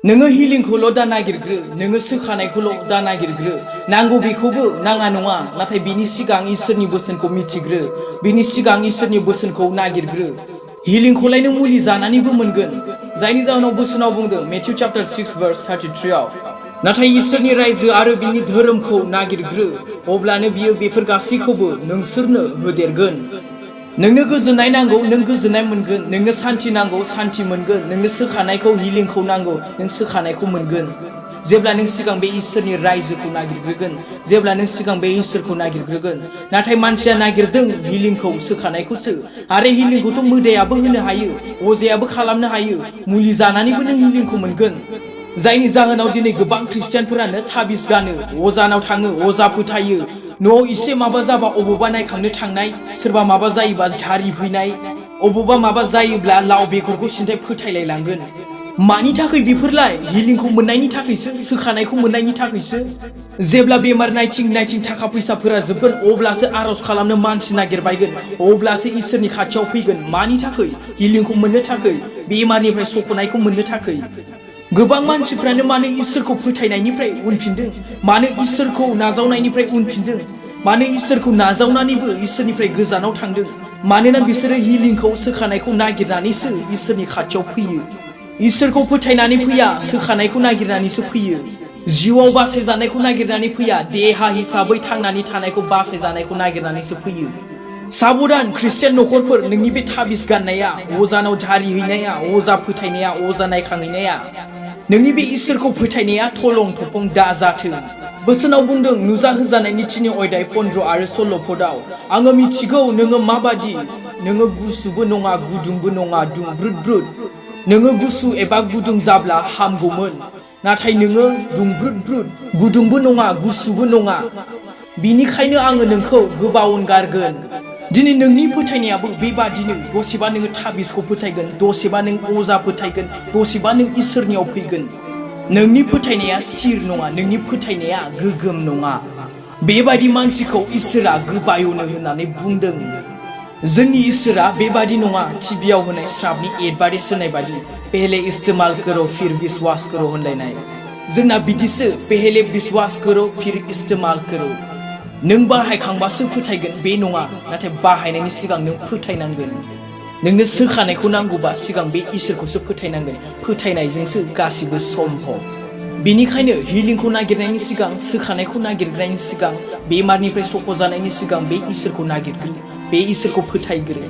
नोङो हिलिंखौल' दा नागिरग्रो नोङो सोखानायखौल' दा नागिरग्रो नांगौ बेखौबो नाङा नङा नाथाय बिनि सिगां इसोरनि बोसोनखौ मिथिग्रो बिनि सिगां इसोरनि बोसोनखौ नागिरग्रो हिलिंखौलाय नों मुलि जानानैबो मोनगोन जायनि जाहोनाव बोसोनाव बुंदों मेथ्यु चैप्टार 6 verse 33 आव नाथाय इसोरनि रायजो आरो बिनि धोरोमखौ नागिरग्रो अब्लानो बियो बेफोर गासैखौबो नोंसोरनो होदेरगोन नोंनो गोजोननाय नांगौ नों गोजोननाय मोनगोन नोंनो शान्ति नांगौ शान्ति मोनगोन नोंनो सोखानायखौ हिलिंखौ नांगौ नों सोखानायखौ मोनगोन जेब्ला नों सिगां बे इसोरनि रायजोखौ नागिरग्रोगोन जेब्ला नों सिगां बे इसोरखौ नागिरग्रोगोन नाथाय मानसिया नागिरदों हिलिंखौ सोखानायखौसो आरो हिलिंखौथ' मोदायाबो होनो हायो अजायाबो खालामनो हायो मुलि जानानैबो नों हिलिंखौ मोनगोन जायनि जाहोनाव दिनै गोबां ख्रिस्टियानफोरानो थाबिस गानो अजानाव थाङो अजा फोथायो न'आव इसे माबा जाबा अबावबा नायखांनो थांनाय सोरबा माबा जायोबा झारि फैनाय अबावबा माबा जायोब्ला लाव बेगरखौ सिन्थाय फोथायलाय लांगोन मानि थाखाय बेफोरलाय हिलिंखौ मोननायनि थाखायसो सोखानायखौ मोननायनि थाखायसो जेब्ला बेमार नायथिं थाखा फैसाफोरा जोबगोन अब्लासो आरज खालामनो मानसि नागिरबायगोन अब्लासो इसोरनि खाथियाव फैगोन मानि थाखाय हिलिंखौ मोननो थाखाय बेमारनिफ्राय सख'नायखौ मोननो थाखाय गोबां मानसिफ्रानो मानो इसोरखौ फोथायनायनिफ्राय उनफिनदों मानो इसोरखौ नाजावनायनिफ्राय उनफिनदों मानो इसोरखौ नाजावनानैबो इसोरनिफ्राय गोजानाव थांदों मानोना बिसोरो हिलिंखौ सोखानायखौ नागिरनानैसो इसोरनि खाथियाव फैयो इसोरखौ फोथायनानै फैया सोखानायखौ नागिरनानैसो फैयो जिउआव बासायजानायखौ नागिरनानै फैया देहा हिसाबै थांनानै थानायखौ बासायजानायखौ नागिरनानैसो फैयो साबधान ख्रिस्टियान नखरफोर नोंनि बे थाबिस गाननाया अजानाव झारि हैनाया अजा फोथायनाया अजा नायखांहैनाया नोंनि बे इसोरखौ फोथायनाया थलं थफं दा जाथों बोसोनाव बुंदों नुजा होजानायनि 3 अध्याय 15 आरो 16 पदआव आङो मिथिगौ नोङो माबादि नोङो गुसुबो नङा गुदुंबो नङा दुंब्रुद नोङो गुसु एबा गुदुं जाब्ला हामगौमोन नाथाय नोङो दुंब्रुद गुदुंबो नङा गुसुबो नङा बिनिखायनो आङो नोंखौ गोबावन गारगोन दिनै नोंनि फोथायनायाबो बेबादिनो दसेबा नोङो थाबिसखौ फोथायगोन दसेबा नों अजा फोथायगोन दसेबा नों इसोरनियाव फैगोन नोंनि फोथायनाया स्थिर नङा नोंनि फोथायनाया गोगोम नङा बेबादि मानसिखौ इसोरा गोबायनो होननानै बुंदों जोंनि इसोरा बेबादि नङा टिभियाव होनाय श्रापनि एडभार्टाइज होनाय बादि पहले इस्तेमाल करो फिर विश्वास करो होनलायनाय जोंना बिदिसो पहले विश्वास करो फिर इस्तेमाल करो नों बाहायखांबासो फोथायगोन बे नङा नाथाय बाहायनायनि सिगां नों फोथायनांगोन नोंनो सोखानायखौ नांगौबा सिगां बे इसोरखौसो फोथायनांगोन फोथायनायजोंसो गासिबो सम्भब बेनिखायनो हिलिंखौ नागिरनायनि सिगां सोखानायखौ नागिरनायनि सिगां बेमारनिफ्राय सख'जानायनि सिगां बे इसोरखौ नागिरग्रो बे इसोरखौ फोथायग्रो